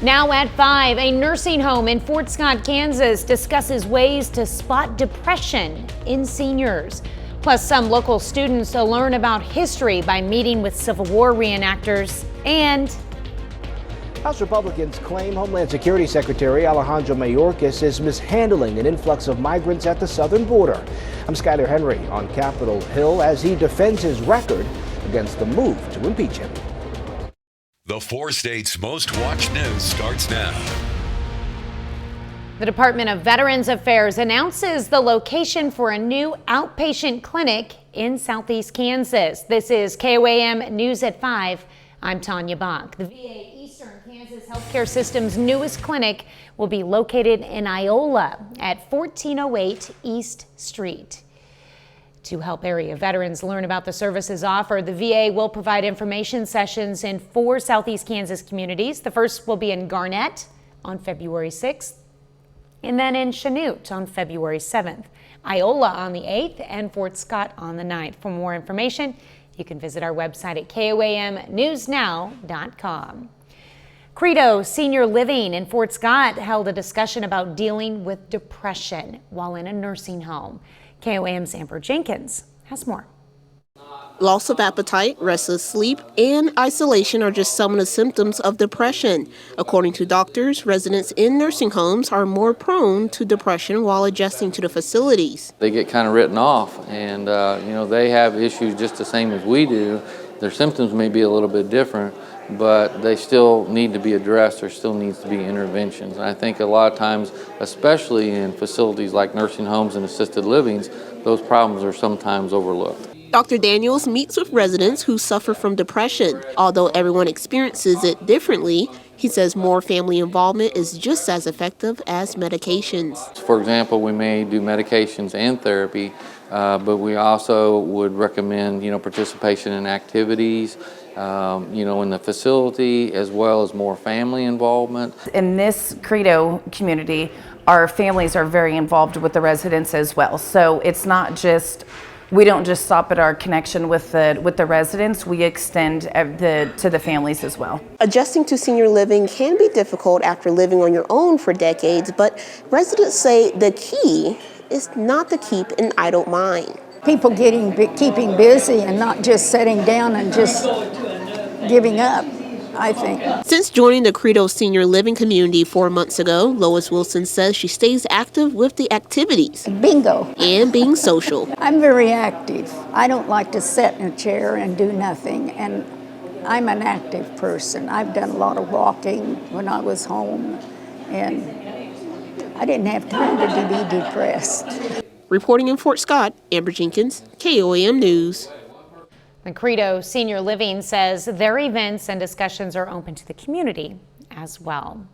Now at 5, a nursing home in Fort Scott, Kansas discusses ways to spot depression in seniors. Plus, some local students will learn about history by meeting with Civil War reenactors. And House Republicans claim Homeland Security Secretary Alejandro Mayorkas is mishandling an influx of migrants at the southern border. I'm Skyler Henry on Capitol Hill as he defends his record against the move to impeach him. The 4 states' most watched news starts now. The Department of Veterans Affairs announces the location for a new outpatient clinic in Southeast Kansas. This is KOAM News at 5. I'm Tanya Bach. The VA Eastern Kansas Healthcare System's newest clinic will be located in Iola at 1408 East Street. To help area veterans learn about the services offered, the VA will provide information sessions in 4 Southeast Kansas communities. The first will be in Garnett on February 6th, and then in Chanute on February 7th, Iola on the 8th, and Fort Scott on the 9th. For more information, you can visit our website at KOAMnewsnow.com. Credo Senior Living in Fort Scott held a discussion about dealing with depression while in a nursing home. KOAM's Amber Jenkins has more. Loss of appetite, restless sleep, and isolation are just some of the symptoms of depression. According to doctors, residents in nursing homes are more prone to depression while adjusting to the facilities. They get kind of written off, and they have issues just the same as we do. Their symptoms may be a little bit different, but they still need to be addressed. There still needs to be interventions. And I think a lot of times, especially in facilities like nursing homes and assisted livings, those problems are sometimes overlooked. Dr. Daniels meets with residents who suffer from depression. Although everyone experiences it differently, he says more family involvement is just as effective as medications. For example, we may do medications and therapy, but we also would recommend, participation in activities, in the facility, as well as more family involvement. In this Credo community, our families are very involved with the residents as well. So it's not just, we don't just stop at our connection with the residents, we extend to the families as well. Adjusting to senior living can be difficult after living on your own for decades, but residents say the key is not to keep an idle mind. People keeping busy and not just sitting down and just giving up, I think. Since joining the Credo Senior Living community 4 months ago, Lois Wilson says she stays active with the activities. Bingo. And being social. I'm very active. I don't like to sit in a chair and do nothing, and I'm an active person. I've done a lot of walking when I was home, and I didn't have time to be depressed. Reporting in Fort Scott, Amber Jenkins, KOAM News. The Credo Senior Living says their events and discussions are open to the community as well.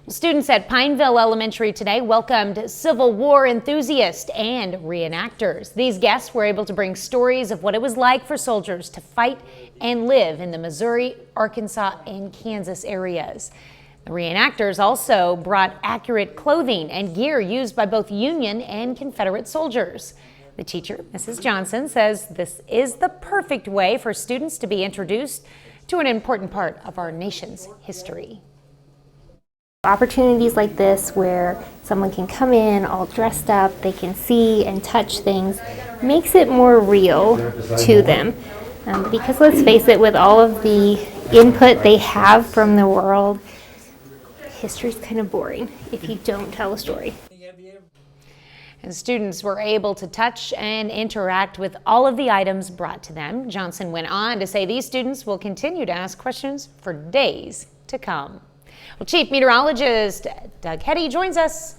Students at Pineville Elementary today welcomed Civil War enthusiasts and reenactors. These guests were able to bring stories of what it was like for soldiers to fight and live in the Missouri, Arkansas, and Kansas areas. The reenactors also brought accurate clothing and gear used by both Union and Confederate soldiers. The teacher, Mrs. Johnson, says this is the perfect way for students to be introduced to an important part of our nation's history. Opportunities like this where someone can come in all dressed up, they can see and touch things, makes it more real to them. Because let's face it, with all of the input they have from the world, history's kind of boring if you don't tell a story. And students were able to touch and interact with all of the items brought to them. Johnson went on to say these students will continue to ask questions for days to come. Well, Chief Meteorologist Doug Hetty joins us.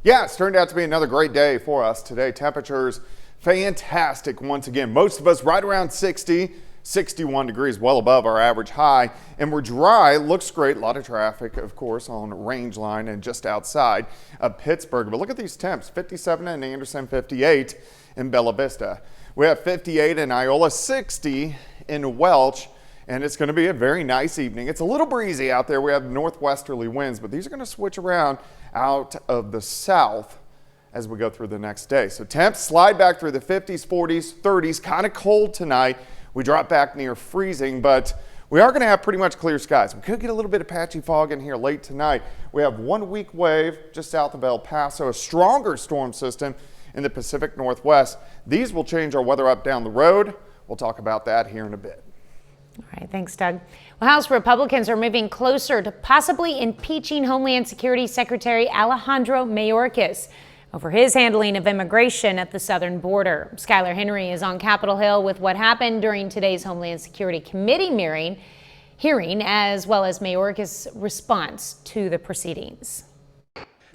Yeah, it's turned out to be another great day for us today. Temperatures fantastic once again. Most of us right around 60. 61 degrees, well above our average high, and we're dry. Looks great. A lot of traffic, of course, on Range Line and just outside of Pittsburgh. But look at these temps: 57 in Anderson, 58 in Bella Vista. We have 58 in Iola, 60 in Welch, and it's going to be a very nice evening. It's a little breezy out there. We have northwesterly winds, but these are going to switch around out of the south as we go through the next day. So temps slide back through the 50s, 40s, 30s. Kind of cold tonight. We drop back near freezing, but We are going to have pretty much clear skies. We could get a little bit of patchy fog in here late tonight. We have one weak wave just south of El Paso, a stronger storm system in the Pacific Northwest. These will change our weather up down the road. We'll talk about that here in a bit. All right, thanks, Doug. Well, House Republicans are moving closer to possibly impeaching Homeland Security Secretary Alejandro Mayorkas over his handling of immigration at the southern border. Skylar Henry is on Capitol Hill with what happened during today's Homeland Security Committee hearing, as well as Mayorkas' response to the proceedings.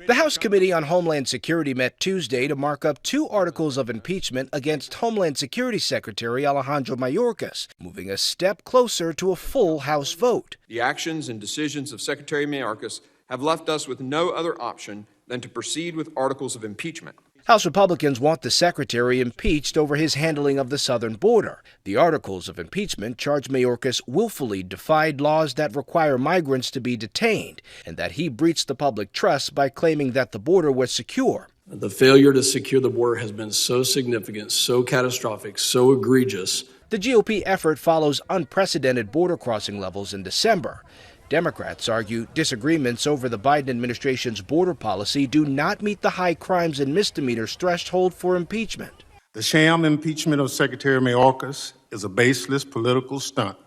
The House Committee on Homeland Security met Tuesday to mark up 2 articles of impeachment against Homeland Security Secretary Alejandro Mayorkas, moving a step closer to a full House vote. The actions and decisions of Secretary Mayorkas have left us with no other option than to proceed with articles of impeachment. House Republicans want the secretary impeached over his handling of the southern border. The articles of impeachment charge Mayorkas willfully defied laws that require migrants to be detained and that he breached the public trust by claiming that the border was secure. The failure to secure the border has been so significant, so catastrophic, so egregious. The GOP effort follows unprecedented border crossing levels in December. Democrats argue disagreements over the Biden administration's border policy do not meet the high crimes and misdemeanors threshold for impeachment. The sham impeachment of Secretary Mayorkas is a baseless political stunt.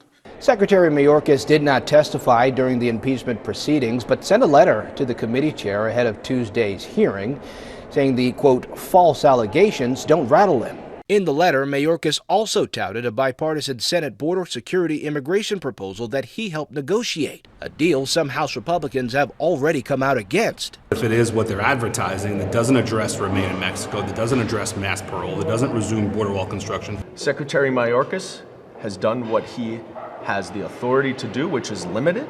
Secretary Mayorkas did not testify during the impeachment proceedings, but sent a letter to the committee chair ahead of Tuesday's hearing, saying the, quote, false allegations don't rattle him. In the letter, Mayorkas also touted a bipartisan Senate border security immigration proposal that he helped negotiate, a deal some House Republicans have already come out against. If it is what they're advertising that doesn't address remain in Mexico, that doesn't address mass parole, that doesn't resume border wall construction. Secretary Mayorkas has done what he has the authority to do, which is limited.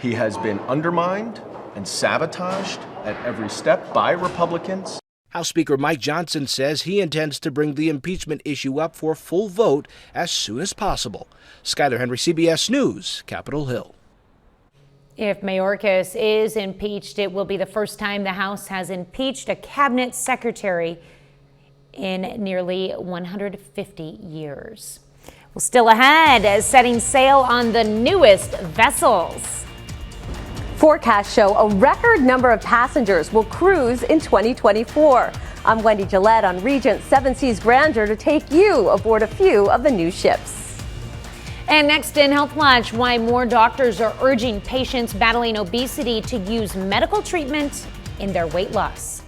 He has been undermined and sabotaged at every step by Republicans. House Speaker Mike Johnson says he intends to bring the impeachment issue up for a full vote as soon as possible. Skylar Henry, CBS News, Capitol Hill. If Mayorkas is impeached, it will be the first time the House has impeached a cabinet secretary in nearly 150 years. Well, still ahead, setting sail on the newest vessels. Forecasts show a record number of passengers will cruise in 2024. I'm Wendy Gillette on Regent 7 Seas Grandeur to take you aboard a few of the new ships. And next in Health Watch, why more doctors are urging patients battling obesity to use medical treatment in their weight loss.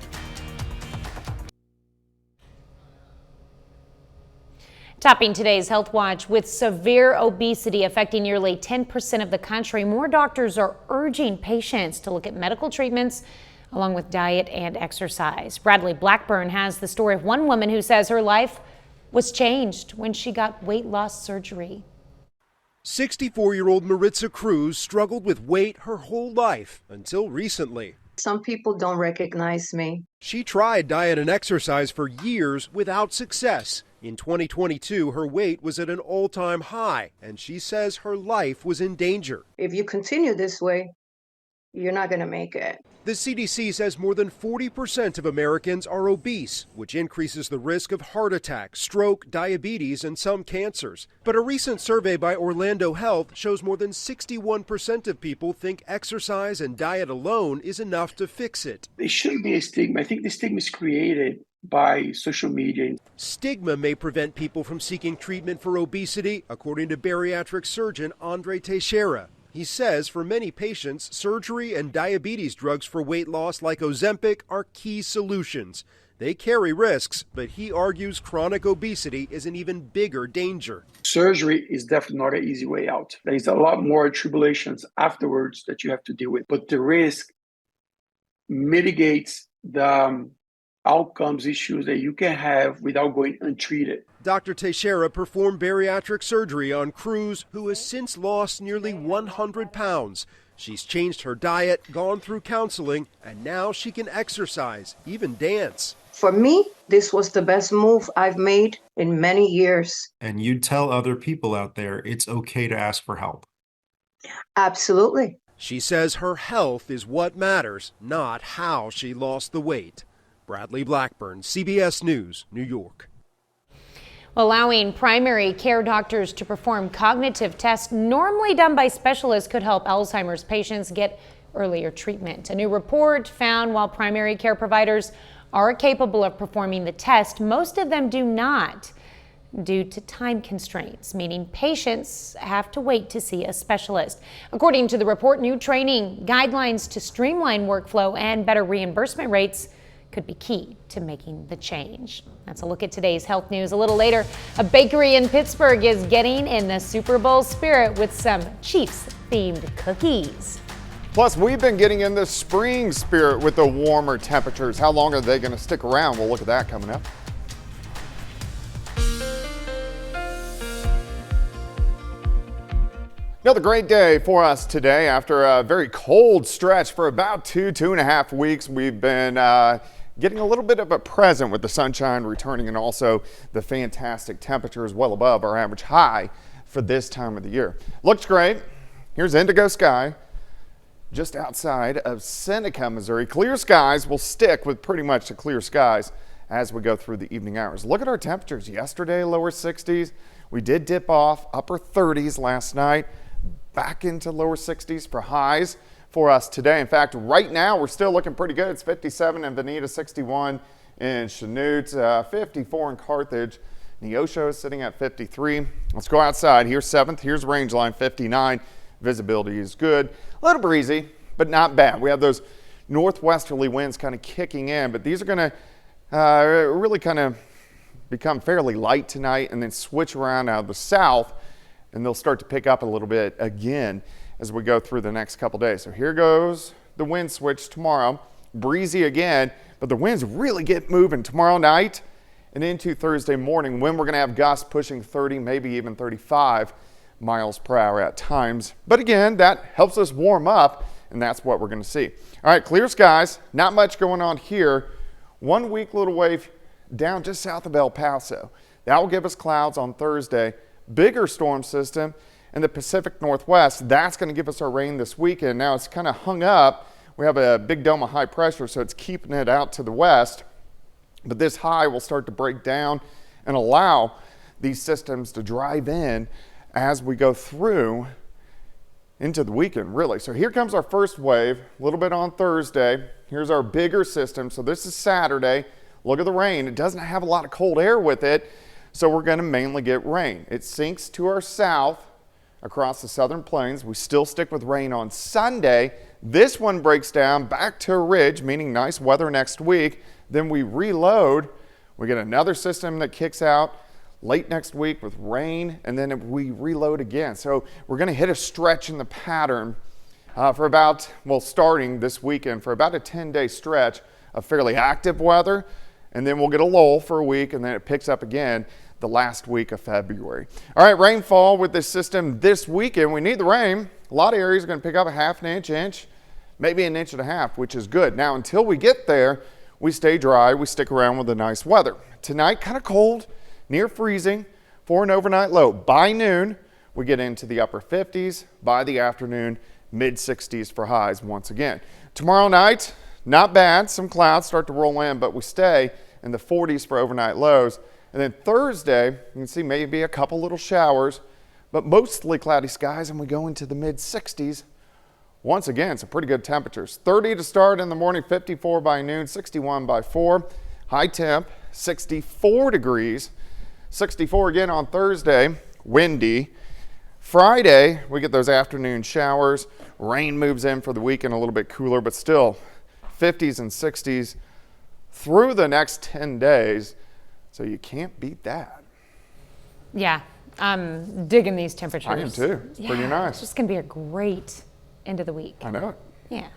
Topping today's Health Watch, with severe obesity affecting nearly 10% of the country, more doctors are urging patients to look at medical treatments along with diet and exercise. Bradley Blackburn has the story of one woman who says her life was changed when she got weight loss surgery. 64-year-old Maritza Cruz struggled with weight her whole life until recently. Some people don't recognize me. She tried diet and exercise for years without success. In 2022, her weight was at an all-time high, and she says her life was in danger. If you continue this way, you're not going to make it. The CDC says more than 40% of Americans are obese, which increases the risk of heart attack, stroke, diabetes, and some cancers. But a recent survey by Orlando Health shows more than 61% of people think exercise and diet alone is enough to fix it. There shouldn't be a stigma. I think the stigma is created by social media. Stigma may prevent people from seeking treatment for obesity, according to bariatric surgeon Andre Teixeira. He says for many patients, surgery and diabetes drugs for weight loss like Ozempic are key solutions. They carry risks, but he argues chronic obesity is an even bigger danger. Surgery is definitely not an easy way out. There is a lot more tribulations afterwards that you have to deal with, but the risk mitigates the outcomes issues that you can have without going untreated. Dr. Teixeira performed bariatric surgery on Cruz, who has since lost nearly 100 pounds. She's changed her diet, gone through counseling, and now she can exercise, even dance. For me, this was the best move I've made in many years. And you tell other people out there it's okay to ask for help. Absolutely. She says her health is what matters, not how she lost the weight. Bradley Blackburn, CBS News, New York. Allowing primary care doctors to perform cognitive tests normally done by specialists could help Alzheimer's patients get earlier treatment. A new report found while primary care providers are capable of performing the test, most of them do not due to time constraints, meaning patients have to wait to see a specialist. According to the report, new training, guidelines to streamline workflow, and better reimbursement rates could be key to making the change. That's a look at today's health news. A little later, a bakery in Pittsburgh is getting in the Super Bowl spirit with some Chiefs-themed cookies. Plus, we've been getting in the spring spirit with the warmer temperatures. How long are they going to stick around? We'll look at that coming up. Another great day for us today. After a very cold stretch for about 2.5 weeks, we've been getting a little bit of a present with the sunshine returning and also the fantastic temperatures well above our average high for this time of the year. Looks great. Here's indigo sky just outside of Seneca, Missouri. Clear skies will stick with pretty much the clear skies as we go through the evening hours. Look at our temperatures. Yesterday, lower 60s. We did dip off upper 30s last night, back into lower 60s for highs for us today. In fact, right now, we're still looking pretty good. It's 57 in Veneta, 61 in Chanute, 54 in Carthage. Neosho is sitting at 53. Let's go outside. Here's 7th. Here's range line, 59. Visibility is good. A little breezy, but not bad. We have those northwesterly winds kind of kicking in, but these are going to really kind of become fairly light tonight and then switch around out of the south, and they'll start to pick up a little bit again as we go through the next couple days. So here goes the wind switch tomorrow. Breezy again, but the winds really get moving tomorrow night and into Thursday morning when we're going to have gusts pushing 30, maybe even 35 miles per hour at times. But again, that helps us warm up, and that's what we're going to see. All right, clear skies, not much going on here. One weak little wave down just south of El Paso. That will give us clouds on Thursday. Bigger storm system in the Pacific Northwest. That's going to give us our rain this weekend. Now it's kind of hung up. We have a big dome of high pressure, so it's keeping it out to the west. But this high will start to break down and allow these systems to drive in as we go through into the weekend, really. So here comes our first wave, a little bit on Thursday. Here's our bigger system. So this is Saturday. Look at the rain. It doesn't have a lot of cold air with it, so we're going to mainly get rain. It sinks to our south across the southern plains. We still stick with rain on Sunday. This one breaks down back to a ridge, meaning nice weather next week. Then we reload. We get another system that kicks out late next week with rain, and then we reload again. So we're going to hit a stretch in the pattern for about, well, starting this weekend for about a 10-day stretch of fairly active weather, and then we'll get a lull for a week, and then it picks up again the last week of February. All right, rainfall with this system this weekend. We need the rain. A lot of areas are going to pick up a half an inch, maybe an inch and a half, which is good. Now, until we get there, we stay dry. We stick around with the nice weather. Tonight, kind of cold, near freezing for an overnight low. By noon, we get into the upper 50s. By the afternoon, mid 60s for highs once again. Tomorrow night, not bad. Some clouds start to roll in, but we stay in the 40s for overnight lows. And then Thursday, you can see maybe a couple little showers, but mostly cloudy skies, and we go into the mid 60s. Once again, some pretty good temperatures. 30 to start in the morning, 54 by noon, 61 by 4. High temp, 64 degrees. 64 again on Thursday, windy. Friday, we get those afternoon showers. Rain moves in for the weekend, a little bit cooler, but still 50s and 60s through the next 10 days. So you can't beat that. Yeah, I'm digging these temperatures. I am too. It's pretty nice. It's just going to be a great end of the week. I know it. Yeah.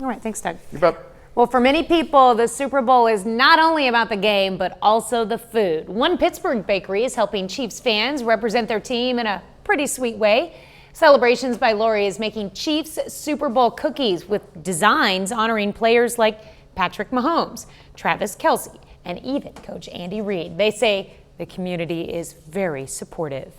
All right, thanks, Doug. You bet. Well, for many people, the Super Bowl is not only about the game, but also the food. One Pittsburgh bakery is helping Chiefs fans represent their team in a pretty sweet way. Celebrations by Lori is making Chiefs Super Bowl cookies with designs honoring players like Patrick Mahomes, Travis Kelce, and even Coach Andy Reid. They say the community is very supportive.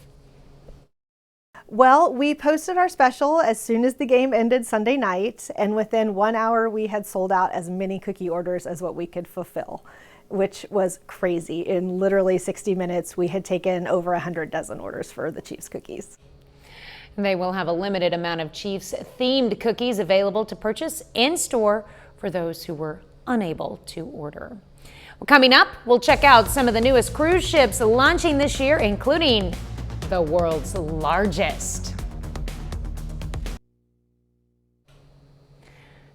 Well, we posted our special as soon as the game ended Sunday night, and within 1 hour we had sold out as many cookie orders as what we could fulfill. which was crazy. In literally 60 minutes, we had taken over 100 dozen orders for the Chiefs cookies. They will have a limited amount of Chiefs-themed cookies available to purchase in-store for those who were unable to order. Well, coming up, we'll check out some of the newest cruise ships launching this year, including the world's largest.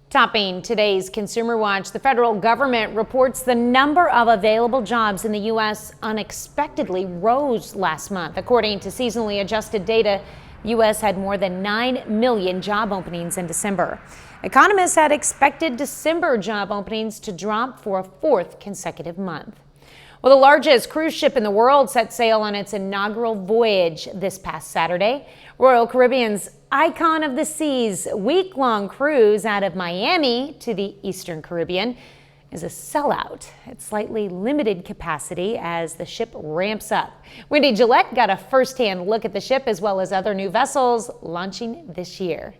Topping today's Consumer Watch, the federal government reports the number of available jobs in the U.S. unexpectedly rose last month. According to seasonally adjusted data, the U.S. had more than 9 million job openings in December. Economists had expected December job openings to drop for a fourth consecutive month. Well, the largest cruise ship in the world set sail on its inaugural voyage this past Saturday. Royal Caribbean's Icon of the Seas week-long cruise out of Miami to the Eastern Caribbean is a sellout at slightly limited capacity as the ship ramps up. Wendy Gillette got a first-hand look at the ship as well as other new vessels launching this year.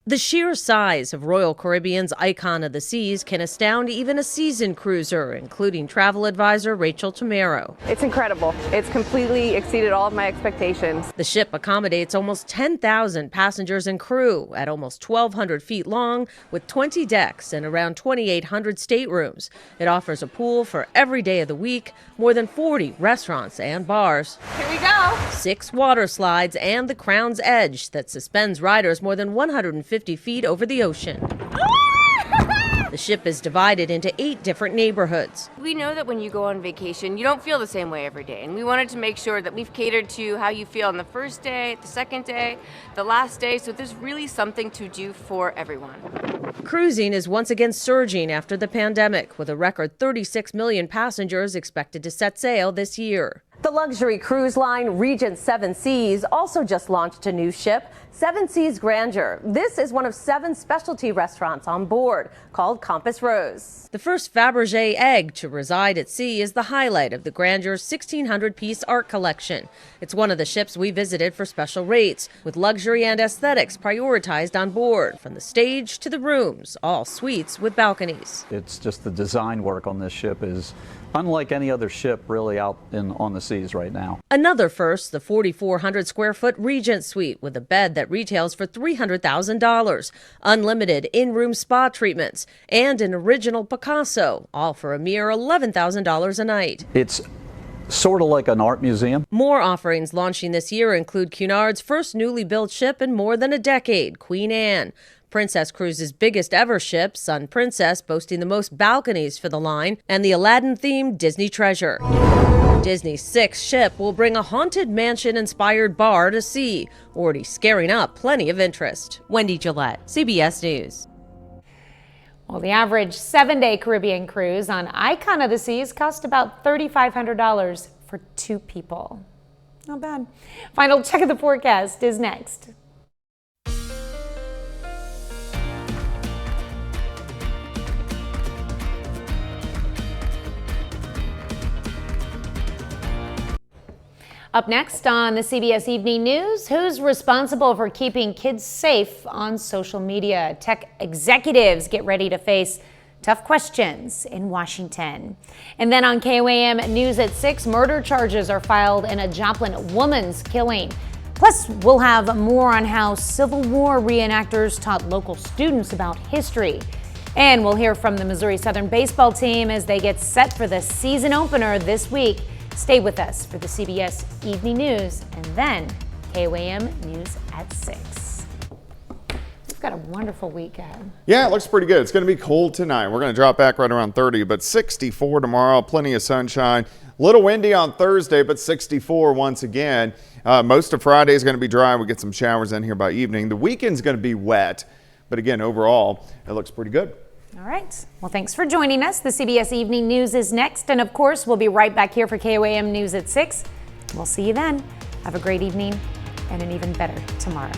The sheer size of Royal Caribbean's Icon of the Seas can astound even a seasoned cruiser, including travel advisor Rachel Tamero. It's incredible. It's completely exceeded all of my expectations. The ship accommodates almost 10,000 passengers and crew at almost 1,200 feet long with 20 decks and around 2,800 staterooms. It offers a pool for every day of the week, more than 40 restaurants and bars. Here we go. 6 water slides and the Crown's Edge that suspends riders more than 150 feet over the ocean. The ship is divided into 8 different neighborhoods. We know that when you go on vacation, you don't feel the same way every day. And we wanted to make sure that we've catered to how you feel on the first day, the second day, the last day. So there's really something to do for everyone. Cruising is once again surging after the pandemic, with a record 36 million passengers expected to set sail this year. The luxury cruise line Regent Seven Seas also just launched a new ship, Seven Seas Grandeur. This is one of 7 specialty restaurants on board called Compass Rose. The first Fabergé egg to reside at sea is the highlight of the Grandeur's 1,600-piece art collection. It's one of the ships we visited for special rates, with luxury and aesthetics prioritized on board, from the stage to the rooms, all suites with balconies. It's just the design work on this ship is unlike any other ship really out on the seas right now. Another first, the 4,400 square foot Regent Suite with a bed that retails for $300,000, unlimited in-room spa treatments, and an original Picasso, all for a mere $11,000 a night. It's sort of like an art museum. More offerings launching this year include Cunard's first newly built ship in more than a decade, Queen Anne. Princess Cruises' biggest ever ship, Sun Princess, boasting the most balconies for the line, and the Aladdin-themed Disney Treasure. Disney's 6th ship will bring a haunted mansion-inspired bar to sea, already scaring up plenty of interest. Wendy Gillette, CBS News. Well, the average 7-day Caribbean cruise on Icon of the Seas cost about $3,500 for 2 people. Not bad. Final check of the forecast is next. Up next on the CBS Evening News, who's responsible for keeping kids safe on social media? Tech executives get ready to face tough questions in Washington. And then on KOAM News at 6, murder charges are filed in a Joplin woman's killing. Plus, we'll have more on how Civil War reenactors taught local students about history. And we'll hear from the Missouri Southern baseball team as they get set for the season opener this week. Stay with us for the CBS Evening News and then KOAM News at 6. We've got a wonderful weekend. Yeah, it looks pretty good. It's going to be cold tonight. We're going to drop back right around 30, but 64 tomorrow. Plenty of sunshine. A little windy on Thursday, but 64 once again. Most of Friday is going to be dry. We get some showers in here by evening. The weekend's going to be wet, but again, overall, it looks pretty good. All right. Well, thanks for joining us. The CBS Evening News is next. And of course, we'll be right back here for KOAM News at 6. We'll see you then. Have a great evening and an even better tomorrow.